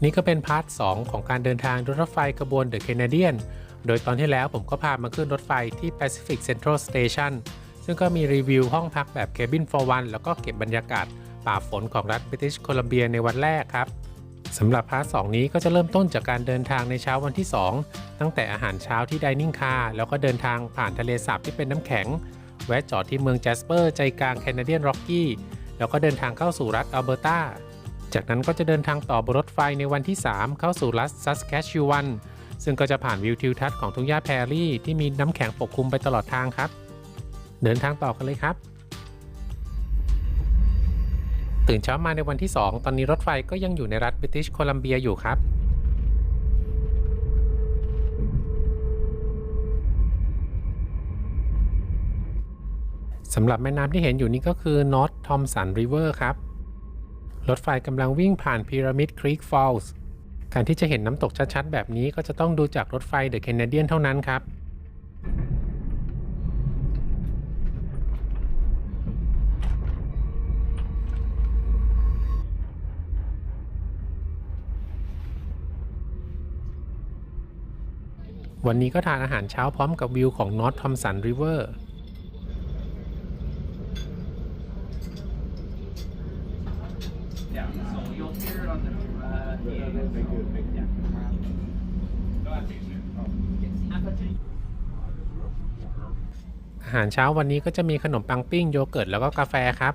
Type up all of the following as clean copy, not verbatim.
นี่ก็เป็นพาร์ท 2 ของการเดินทางรถไฟขบวน The Canadian โดยตอนที่แล้วผมก็พามาขึ้นรถไฟที่ Pacific Central Station ซึ่งก็มีรีวิวห้องพักแบบ Cabin for One แล้วก็เก็บบรรยากาศป่าฝนของรัฐ British Columbia ในวันแรกครับสำหรับพาร์ท 2 นี้ก็จะเริ่มต้นจากการเดินทางในเช้าวันที่ 2 ตั้งแต่อาหารเช้าที่ Dining Car แล้วก็เดินทางผ่านทะเลสาบที่เป็นน้ำแข็งแวะจอดที่เมือง Jasper ใจกลาง Canadian Rocky แล้วก็เดินทางเข้าสู่รัฐ Alberta จากนั้นก็จะเดินทางต่อบนรถไฟในวันที่ 3 เข้าสู่รัฐ Saskatchewan ซึ่งก็จะผ่านวิวทิวทัศน์ของทุ่งหญ้าแพรรี่ที่มีน้ำแข็งปกคลุมไปตลอดทางครับเดินทางต่อกันเลยครับตื่นเช้ามาในวันที่ 2 ตอนนี้รถไฟก็ยังอยู่ในรัฐ British Columbia อยู่ครับสำหรับแม่น้ำที่เห็นอยู่นี้ก็คือ North Thompson River ครับรถไฟกำลังวิ่งผ่าน Pyramid Creek Falls การที่จะเห็นน้ำตกชัดๆแบบนี้ก็จะต้องดูจากรถไฟ The Canadian เท่านั้นครับวันนี้ก็ทานอาหารเช้าพร้อมกับวิวของ North Thompson Riverอาหารเช้าวันนี้ก็จะมีขนมปังปิ้งโยเกิร์ตแล้วก็กาแฟครับ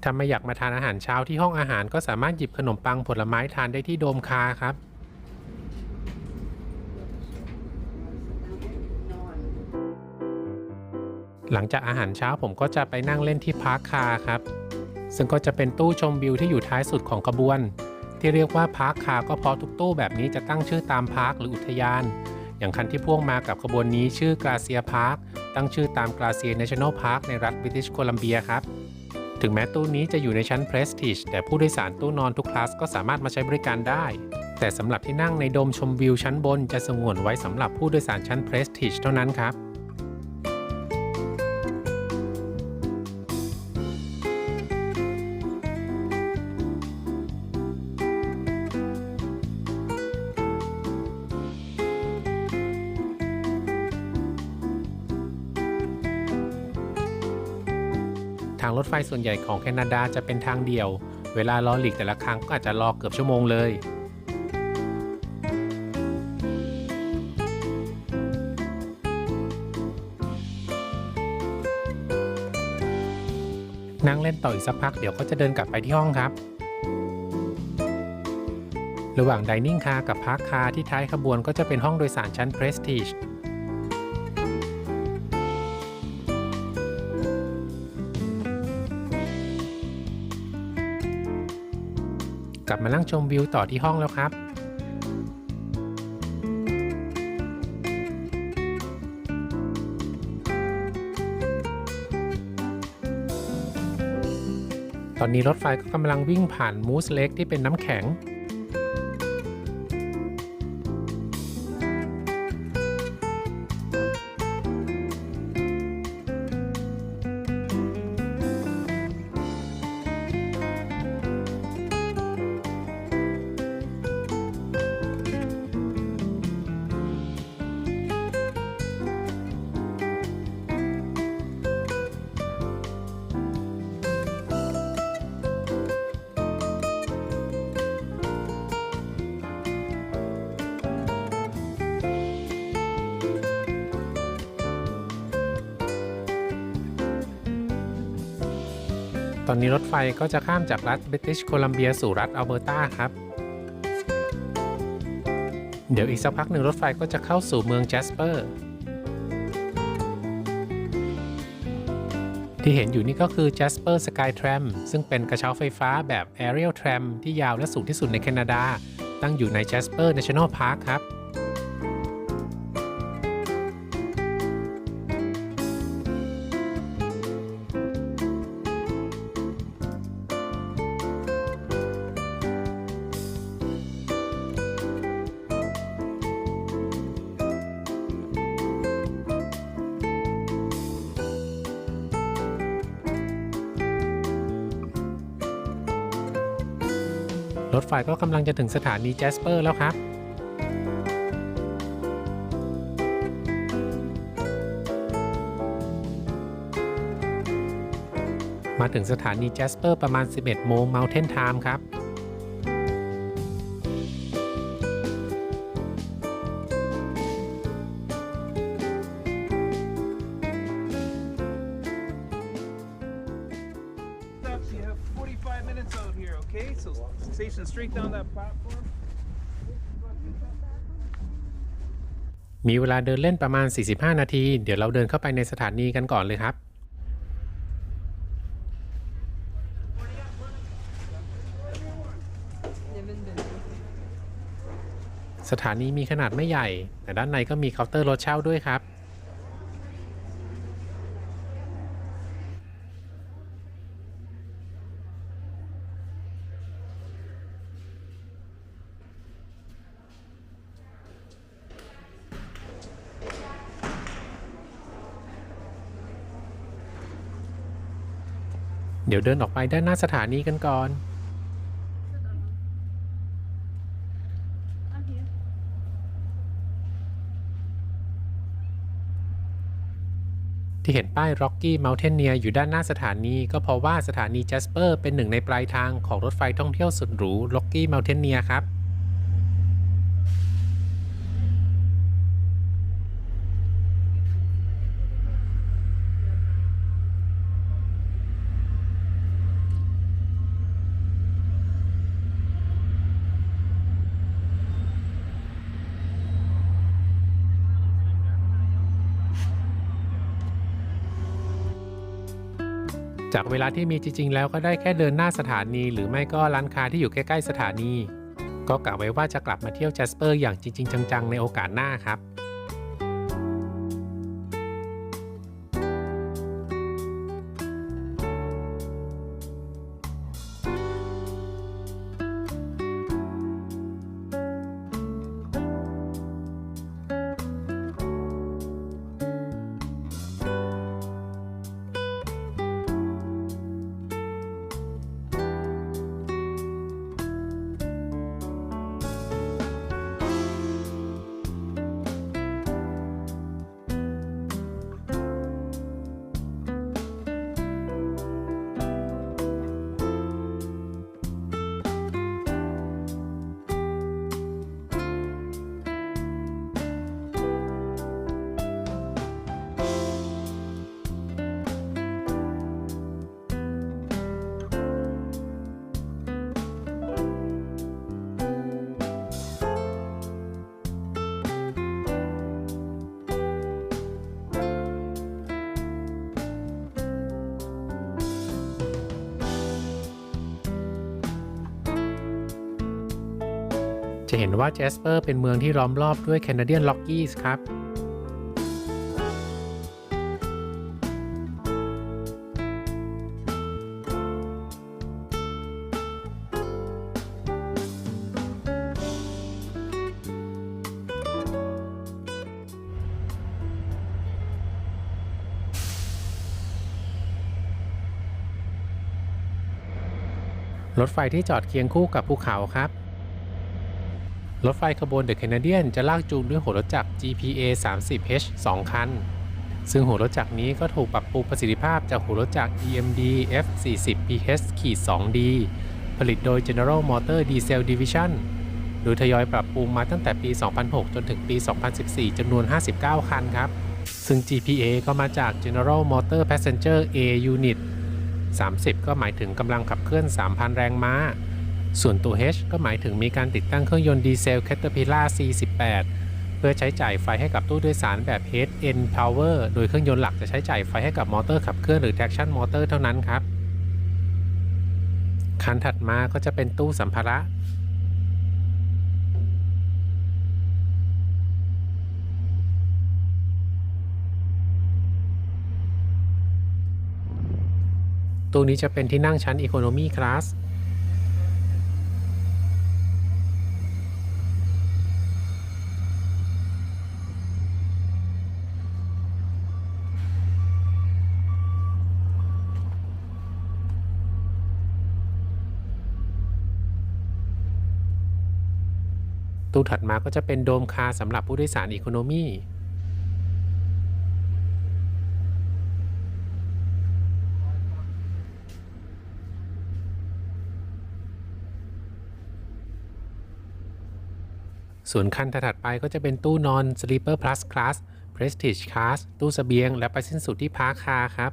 ถ้าไม่อยากมาทานอาหารเช้าที่ห้องอาหารก็สามารถหยิบขนมปังผลไม้ทานได้ที่โดมคาร์ครับหลังจากอาหารเช้าผมก็จะไปนั่งเล่นที่พาร์คคาร์ครับซึ่งก็จะเป็นตู้ชมวิวที่อยู่ท้ายสุดของขบวนที่เรียกว่าพาร์คคาร์ก็เพราะทุกตู้แบบนี้จะตั้งชื่อตามพาร์คหรืออุทยานอย่างคันที่พ่วงมากับขบวนนี้ชื่อกราเซียพาร์คตั้งชื่อตามกราเซีย National Park ในรัฐ British Columbia ครับถึงแม้ตู้นี้จะอยู่ในชั้น Prestige แต่ผู้โดยสารตู้นอนทุกคลาสก็สามารถมาใช้บริการได้แต่สำหรับที่นั่งในโดมชมวิวชั้นบนจะสงวนไว้สำหรับผู้โดยสารชั้น Prestige เท่านั้นครับทางรถไฟส่วนใหญ่ของแคนาดาจะเป็นทางเดี่ยวเวลารอหลีกแต่ละครั้งก็อาจจะรอเกือบชั่วโมงเลยนั่งเล่นต่ออีกสักพักเดี๋ยวก็จะเดินกลับไปที่ห้องครับระหว่าง Dining Car กับ Park Car ที่ท้ายขบวนก็จะเป็นห้องโดยสารชั้น Prestigeกลับมานั่งชมวิวต่อที่ห้องแล้วครับตอนนี้รถไฟก็กำลังวิ่งผ่านมูสเลคที่เป็นน้ำแข็งตอนนี้รถไฟก็จะข้ามจากรัฐ British Columbia สู่รัฐ Alberta ครับเดี๋ยวอีกสักพักหนึ่งรถไฟก็จะเข้าสู่เมือง Jasper ที่เห็นอยู่นี่ก็คือ Jasper Sky Tram ซึ่งเป็นกระเช้าไฟฟ้าแบบ Aerial Tram ที่ยาวและสูงที่สุดในแคนาดาตั้งอยู่ใน Jasper National Park ครับ รถไฟก็กำลังจะถึงสถานีแจสเปอร์แล้วครับมาถึงสถานีแจสเปอร์ประมาณ 11 โมง Mountain Time ครับมีเวลาเดินเล่นประมาณ 45 นาที เดี๋ยวเราเดินเข้าไปในสถานีกันก่อนเลยครับสถานีมีขนาดไม่ใหญ่แต่ด้านในก็มีเคาน์เตอร์รถเช่าด้วยครับเดี๋ยวเดินออกไปด้านหน้าสถานีกันก่อนที่เห็นป้าย Rocky Mountaineer อยู่ด้านหน้าสถานีก็เพราะว่าสถานี Jasper เป็นหนึ่งในปลายทางของรถไฟท่องเที่ยวสุดหรู Rocky Mountaineer ครับจากเวลาที่มีจริงๆแล้วก็ได้แค่เดินหน้าสถานีหรือไม่ก็ร้านค้าที่อยู่ใกล้ๆสถานีก็กะไว้ว่าจะกลับมาเที่ยว Jasper อย่างจริงๆจังๆในโอกาสหน้าครับจะเห็นว่า Jasper เป็นเมืองที่ล้อมรอบด้วย Canadian Rockies ครับรถไฟที่จอดเคียงคู่กับภูเขาครับรถไฟขบวน The Canadian จะลากจูงด้วยหัวรถจักร GPA 30H 2 คันซึ่งหัวรถจักรนี้ก็ถูกปรับปรุงประสิทธิภาพจากหัวรถจักร EMD F40PH-2D ผลิตโดย General Motors Diesel Division โดยทยอยปรับปรุงมาตั้งแต่ปี 2006 จนถึงปี 2014 จำนวน 59 คันครับซึ่ง GPA ก็มาจาก General Motors Passenger A Unit 30 ก็หมายถึงกำลังขับเคลื่อน 3,000 แรงม้าส่วนตัว H ก็หมายถึงมีการติดตั้งเครื่องยนต์ดีเซล Caterpillar C18 เพื่อใช้จ่ายไฟให้กับตู้โดยสารแบบ Head End Power โดยเครื่องยนต์หลักจะใช้จ่ายไฟให้กับมอเตอร์ขับเคลื่อนหรือ Traction Motor เท่านั้นครับคันถัดมาก็จะเป็นตู้สัมภาระตู้นี้จะเป็นที่นั่งชั้น Economy Class ตู้ถัดมาก็จะเป็นโดมคาร์สำหรับผู้โดยสารอีโคโนมีส่วนคันถัดไปก็จะเป็นตู้นอน Sleeper Plus Class Prestige Class ตู้เสบียงและไปสิ้นสุดที่พาร์คคาร์ครับ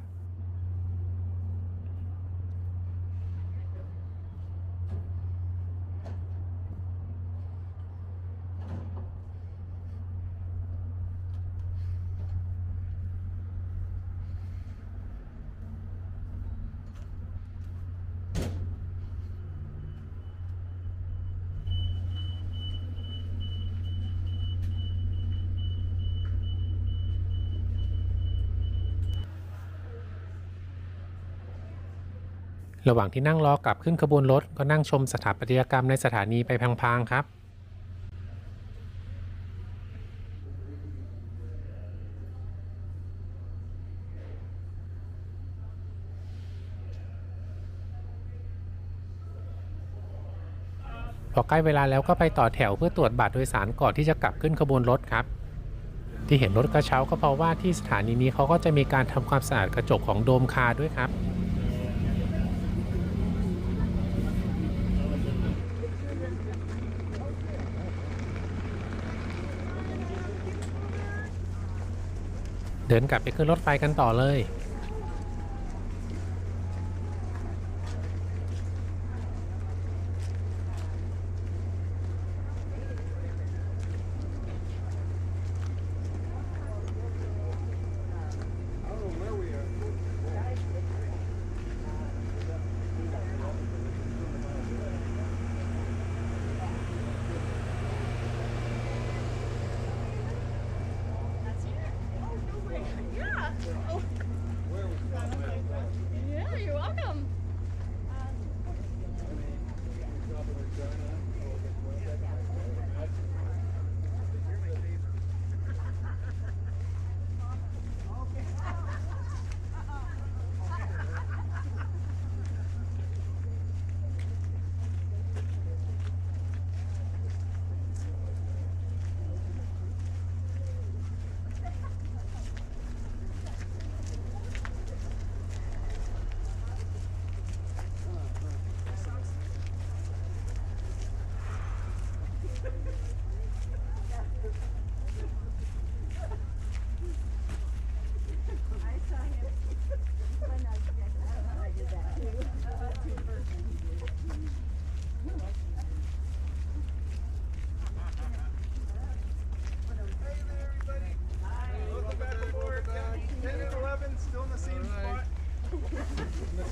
ระหว่างที่นั่งรอกลับขึ้นขบวนรถก็นั่งชมสถาปัตยกรรมในสถานีไปพลางๆครับพอใกล้เวลาแล้วก็ไปต่อแถวเพื่อตรวจบัตรโดยสารก่อนที่จะกลับขึ้นขบวนรถครับที่เห็นรถกระเช้าก็เพราะว่าที่สถานีนี้เขาก็จะมีการทำความสะอาดกระจกของโดมคาร์ด้วยครับเดินกลับไปขึ้นรถไฟกันต่อเลย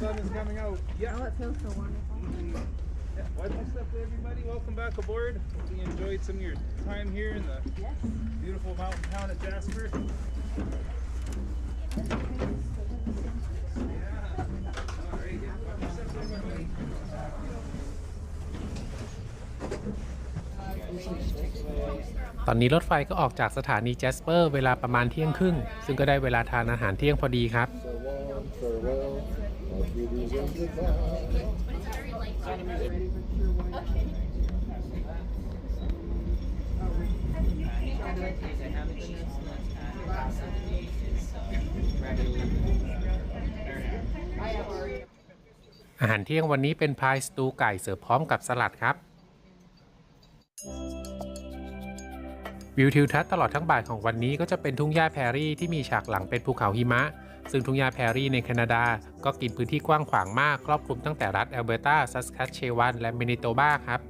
Sun is coming out. Yeah. Oh, it feels so wonderful. Yeah. Welcome stuff to everybody. Welcome back aboard. We enjoyed some of your time here in the beautiful mountain town of Jasper. Yeah. All right. Yeah. Welcome stuff to everybody. ตอนนี้รถไฟก็ออกจากสถานีแจสเปอร์เวลาประมาณเที่ยงครึ่งซึ่งก็ได้เวลาทานอาหารเที่ยงพอดีครับ อาหารเที่ยงวันนี้เป็นพายสตูไก่เสิร์ฟพร้อมกับสลัดครับวิวทิวทัศน์ตลอดทั้งบ่ายของวันนี้ก็จะเป็นทุ่งหญ้าแพรรี่ที่มีฉากหลังเป็นภูเขาหิมะซึ่งทุ่งหญ้าแพรรี่ในแคนาดาก็กินพื้นที่กว้างขวางมากครอบคลุมตั้งแต่รัฐแอลเบอร์ตาซัสแคชเชวันและแมนิโตบาครับ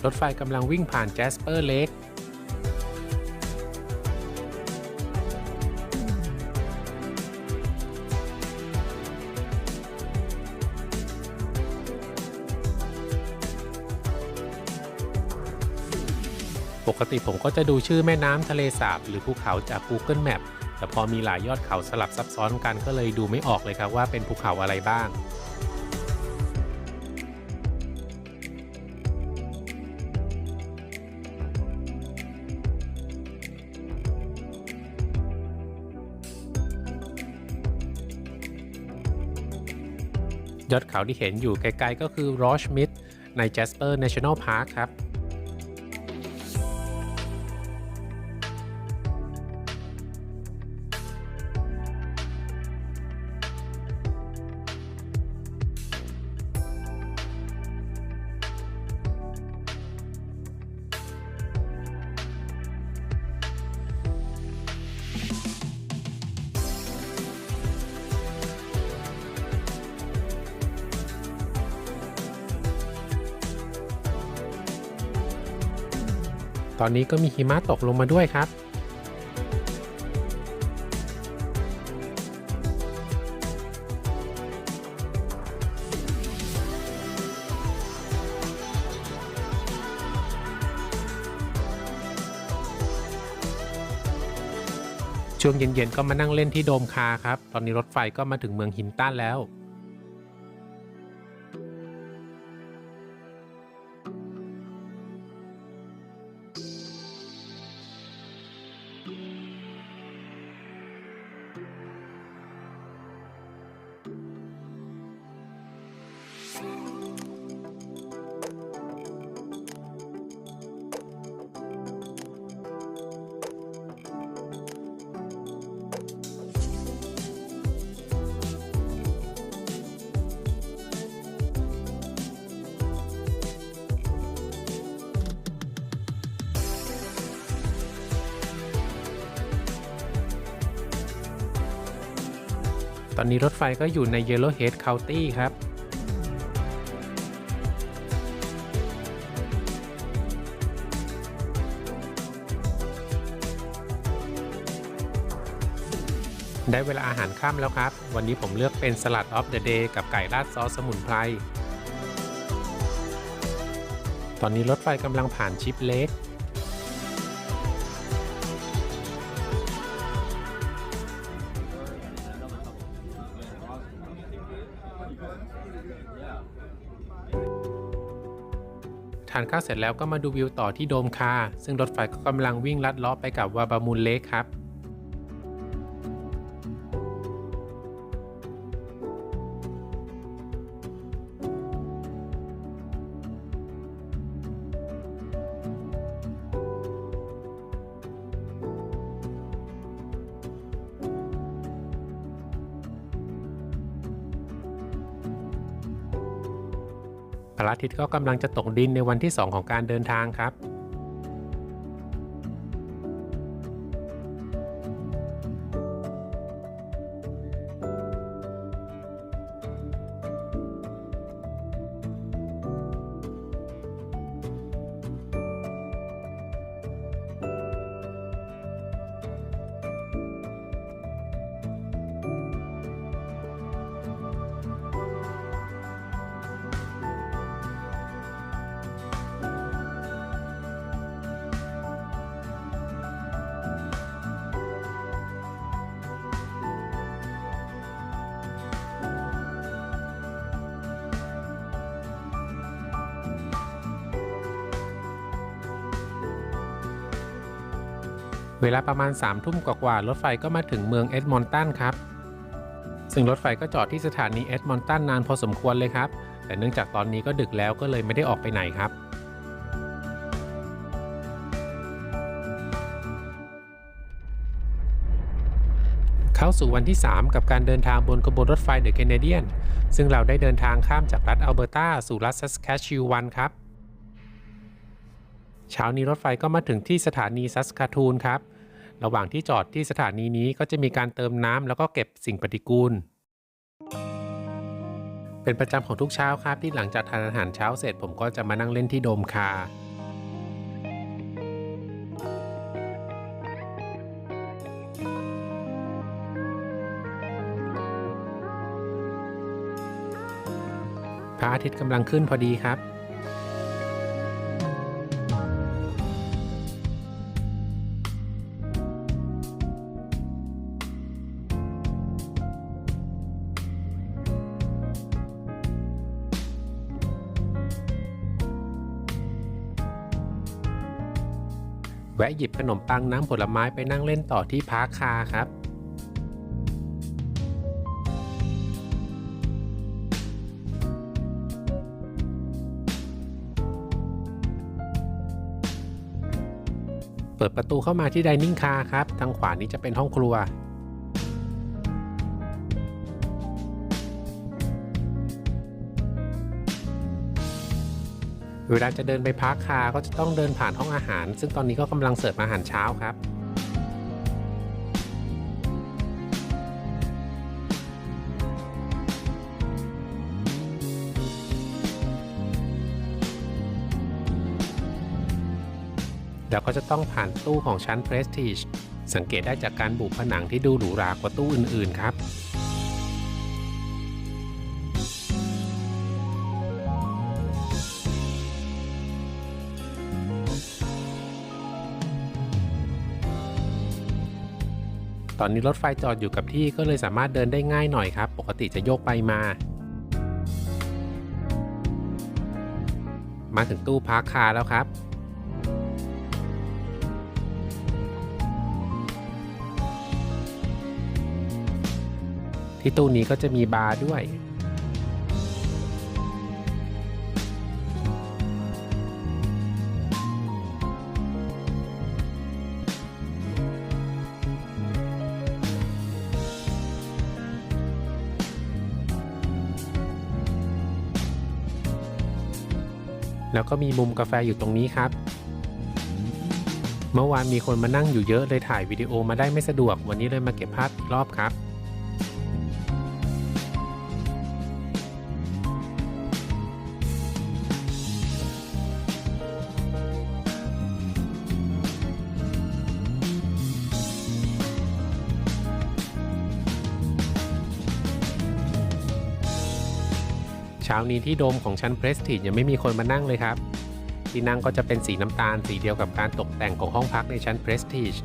รถไฟกำลังวิ่งผ่านแจสเปอร์เลค กติผมก็จะดูชื่อแม่น้ำทะเลสาบหรือภูเขาจาก Google Map แต่พอมีหลายยอดเขาสลับซับซ้อนกันก็เลยดูไม่ออกเลยครับว่าเป็นภูเขาอะไรบ้างยอดเขาที่เห็นอยู่ไกลๆก็คือ Roche Mid ใน Jasper National Park ครับตอนนี้ก็มีหิมะตกลงมาด้วยครับช่วงเย็นๆก็มานั่งเล่นที่โดมคาครับตอนนี้รถไฟก็มาถึงเมืองฮินตันแล้วตอนนี้รถไฟก็อยู่ใน Yellowhead County ครับได้เวลาอาหารค่ำแล้วครับวันนี้ผมเลือกเป็นสลัด of the day กับไก่ราดซอสสมุนไพรตอนนี้รถไฟกำลังผ่านชิปเล็กทานข้าวเสร็จแล้วก็มาดูวิวต่อที่โดมคาซึ่งรถไฟก็กำลังวิ่งลัดเลาะไปกับวาบามูลเลคครับพระอาทิตย์ก็กำลังจะตกดินในวันที่2ของการเดินทางครับเวลาประมาณ3 ทุ่มกว่าๆรถไฟก็มาถึงเมืองเอ็ดมอนตันครับซึ่งรถไฟก็จอดที่สถานีเอ็ดมอนตันนานพอสมควรเลยครับแต่เนื่องจากตอนนี้ก็ดึกแล้วก็เลยไม่ได้ออกไปไหนครับเข้าสู่วันที่3กับการเดินทางบนขบวนรถไฟเดอะแคนาเดียนซึ่งเราได้เดินทางข้ามจากรัฐอัลเบอร์ตาสู่รัฐซัสแคชวัน ครับเช้านี้รถไฟก็มาถึงที่สถานีซัสคาทูนครับระหว่างที่จอดที่สถานีนี้ก็จะมีการเติมน้ำแล้วก็เก็บสิ่งปฏิกูลเป็นประจำของทุกเช้าครับที่หลังจากทานอาหารเช้าเสร็จผมก็จะมานั่งเล่นที่โดมคาพระอาทิตย์กำลังขึ้นพอดีครับ แวะหยิบขนมปังน้ำผลไม้ไปนั่งเล่นต่อที่พาร์คคาร์ครับเปิดประตูเข้ามาที่ไดนิ่งคาร์ครับทางขวานี้จะเป็นห้องครัวเวลาจะเดินไปพาร์คคาร์ก็จะต้องเดินผ่านห้องอาหารซึ่งตอนนี้ก็กำลังเสิร์ฟอาหารเช้าครับแล้วก็จะต้องผ่านตู้ของชั้น Prestige สังเกตได้จากการบุผนังที่ดูหรูหรากว่าตู้อื่นๆครับตอนนี้รถไฟจอดอยู่กับที่ก็เลยสามารถเดินได้ง่ายหน่อยครับปกติจะโยกไปมาถึงตู้พาร์คคาร์แล้วครับที่ตู้นี้ก็จะมีบาร์ด้วยแล้วก็มีมุมกาแฟอยู่ตรงนี้ครับเมื่อวานมีคนมานั่งอยู่เยอะเลยถ่ายวิดีโอมาได้ไม่สะดวกวันนี้เลยมาเก็บภาพอีกรอบครับเช้านี้ที่โดมของชั้น Prestige ยังไม่มีคนมานั่งเลยครับที่นั่งก็จะเป็นสีน้ำตาลสีเดียวกับการตกแต่งของห้องพักในชั้น Prestige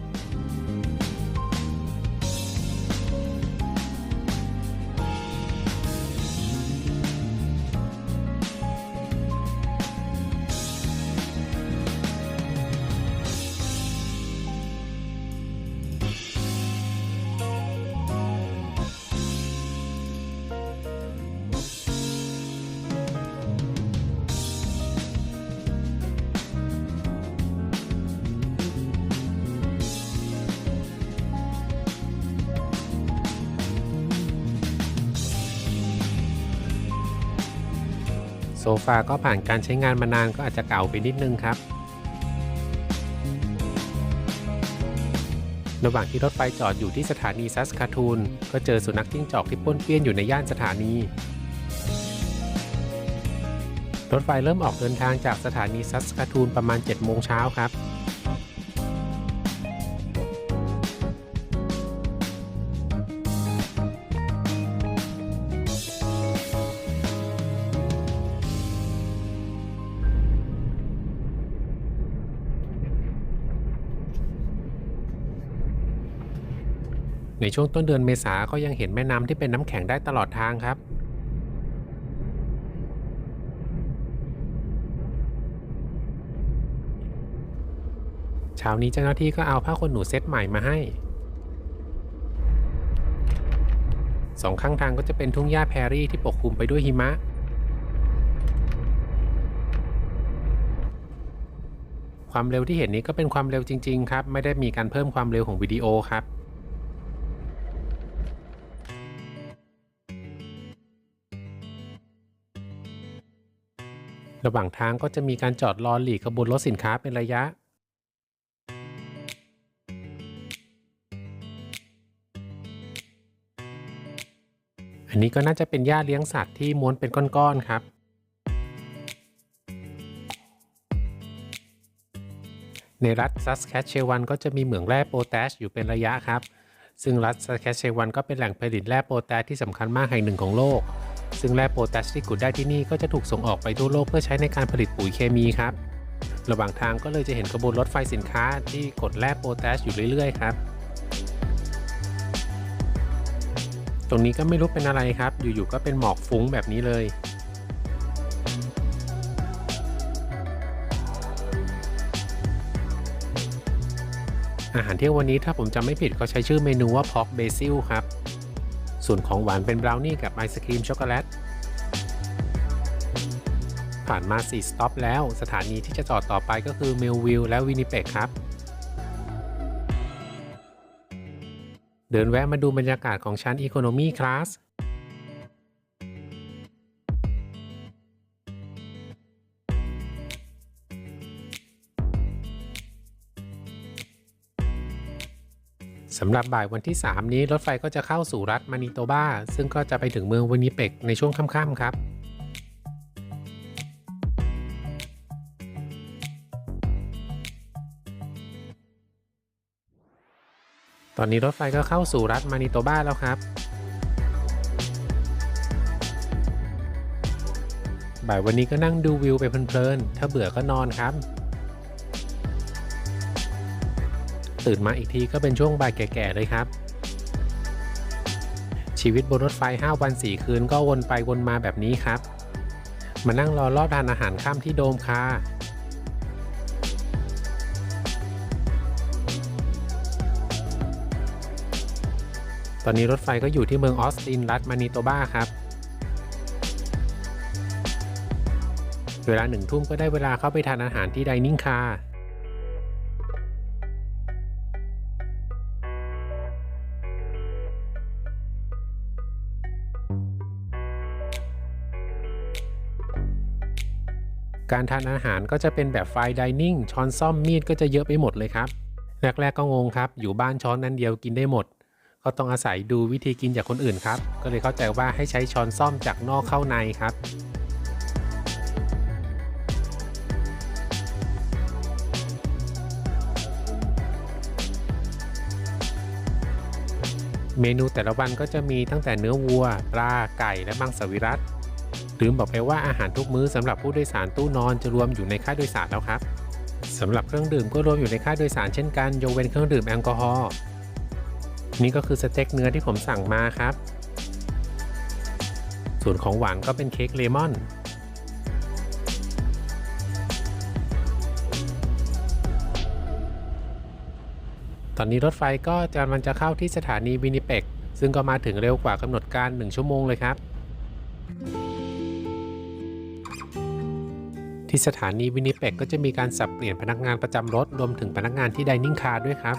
โซฟาก็ผ่านการใช้งานมานานก็อาจจะเก่าไปนิดนึงครับระหว่างที่รถไฟจอดอยู่ที่สถานีซัสคาทูนก็เจอสุนัขจิ้งจอกที่ป้วนเปี้ยนอยู่ในย่านสถานีรถไฟเริ่มออกเดินทางจากสถานีซัสคาทูนประมาณ 7 โมงเช้าครับในช่วงต้นเดือนเมษาก็ยังเห็นแม่น้ำที่เป็นน้ำแข็งได้ตลอดทางครับเช้านี้เจ้าหน้าที่ก็เอาผ้าขนหนูเซตใหม่มาให้สองข้างทางก็จะเป็นทุ่งหญ้าแพรรี่ที่ปกคลุมไปด้วยหิมะความเร็วที่เห็นนี้ก็เป็นความเร็วจริงๆครับไม่ได้มีการเพิ่มความเร็วของวิดีโอครับระหว่างทางก็จะมีการจอดรอหลีกขบวนรถสินค้าเป็นระยะอันนี้ก็น่าจะเป็นหญ้าเลี้ยงสัตว์ที่ม้วนเป็นก้อนๆครับในรัฐซัสแคชเชวันก็จะมีเหมืองแร่โพแทสอยู่เป็นระยะครับซึ่งรัฐซัสแคชเชวันก็เป็นแหล่งผลิตแร่โพแทสที่สำคัญมากแห่งหนึ่งของโลกซึ่งแร่โพแทสที่ขุดได้ที่นี่ก็จะถูกส่งออกไปทั่วโลกเพื่อใช้ในการผลิตปุ๋ยเคมีครับระหว่างทางก็เลยจะเห็นขบวนรถไฟสินค้าที่กดแร่โพแทสอยู่เรื่อยๆครับตรงนี้ก็ไม่รู้เป็นอะไรครับอยู่ๆก็เป็นหมอกฟุ้งแบบนี้เลย อาหารเที่ยงวันนี้ถ้าผมจำไม่ผิดก็ใช้ชื่อเมนูว่า Pork Basil ครับส่วนของหวานเป็นบราวนี่กับไอศครีมช็อกโกแลตผ่านมา4สต็อปแล้วสถานีที่จะจอดต่อไปก็คือเมลวิลและวินิเปกครับเดินแวะมาดูบรรยากาศของชั้น Economy Classสำหรับบ่ายวันที่ 3 นี้รถไฟก็จะเข้าสู่รัฐมานิโตบาซึ่งก็จะไปถึงเมืองวินิเปกในช่วงค่ำๆครับตอนนี้รถไฟก็เข้าสู่รัฐมานิโตบาแล้วครับบ่ายวันนี้ก็นั่งดูวิวไปเพลินๆถ้าเบื่อก็นอนครับตื่นมาอีกทีก็เป็นช่วงบ่ายแก่ๆเลยครับชีวิตบนรถไฟ5 วัน 4 คืนก็วนไปวนมาแบบนี้ครับมานั่งรอทานอาหารค่ำที่โดมคาตอนนี้รถไฟก็อยู่ที่เมืองออสตินรัฐมานิโตบาครับเวลา1 ทุ่มก็ได้เวลาเข้าไปทานอาหารที่ไดนิ่งคาการทานอาหารก็จะเป็นแบบไฟน์ไดนิ่งช้อนส้อมมีดก็จะเยอะไปหมดเลยครับแรกๆก็งงครับอยู่บ้านช้อนนั้นเดียวกินได้หมดก็ต้องอาศัยดูวิธีกินจากคนอื่นครับก็เลยเข้าใจว่าให้ใช้ช้อนส้อมจากนอกเข้าในครับเมนูแต่ละวันก็จะมีตั้งแต่เนื้อวัวปลาไก่และมังสวิรัติลืมบอกไปว่าอาหารทุกมื้อสำหรับผู้โดยสารตู้นอนจะรวมอยู่ในค่าโดยสารแล้วครับสำหรับเครื่องดื่มก็รวมอยู่ในค่าโดยสารเช่นกันยกเว้นเครื่องดื่มแอลกอฮอล์นี่ก็คือสเต็กเนื้อที่ผมสั่งมาครับส่วนของหวานก็เป็นเค้กเลมอนตอนนี้รถไฟก็มันจะเข้าที่สถานีวินิเปกซึ่งก็มาถึงเร็วกว่ากำหนดการ1 ชั่วโมงเลยครับที่สถานีวินิเปกก็จะมีการสับเปลี่ยนพนักงานประจำรถรวมถึงพนักงานที่ไดนิ่งคาร์ด้วยครับ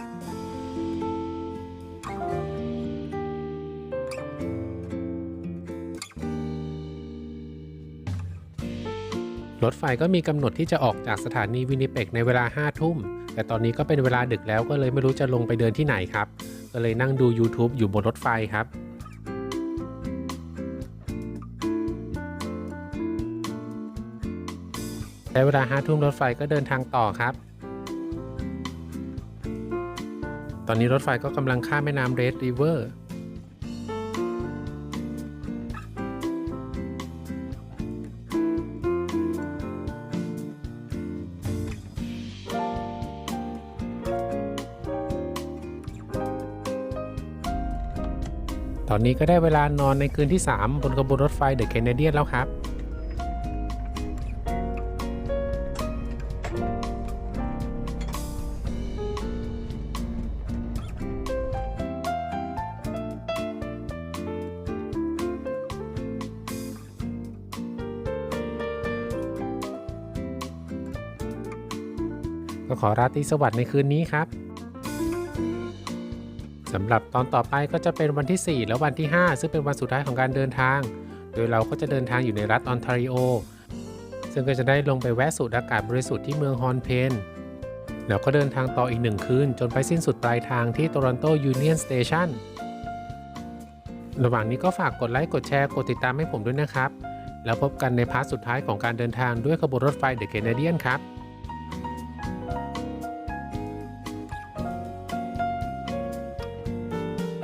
รถไฟก็มีกำหนดที่จะออกจากสถานีวินิเปกในเวลา 5 ทุ่มแต่ตอนนี้ก็เป็นเวลาดึกแล้วก็เลยไม่รู้จะลงไปเดินที่ไหนครับก็เลยนั่งดู YouTube อยู่บนรถไฟครับได้เวลา 5 ทุ่มรถไฟก็เดินทางต่อครับตอนนี้รถไฟก็กำลังข้ามแม่น้ำเรดริเวอร์ตอนนี้ก็ได้เวลานอนในคืนที่ 3 บนขบวนรถไฟเดอะแคนาเดียนแล้วครับก็ขอราตรีสวัสดิ์ในคืนนี้ครับสำหรับตอนต่อไปก็จะเป็นวันที่ 4 และวันที่ 5 ซึ่งเป็นวันสุดท้ายของการเดินทางโดยเราก็จะเดินทางอยู่ในรัฐออนทาริโอซึ่งก็จะได้ลงไปแวะสูดอากาศบริสุทธิ์ที่เมืองฮอนเพนแล้วก็เดินทางต่ออีก1 คืนจนไปสิ้นสุดปลายทางที่โตรอนโตยูเนียนสเตชันระหว่างนี้ก็ฝากกดไลค์กดแชร์กดติดตามให้ผมด้วยนะครับแล้วพบกันในพาร์ทสุดท้ายของการเดินทางด้วยขบวนรถไฟเดอะแคนาเดียนครับ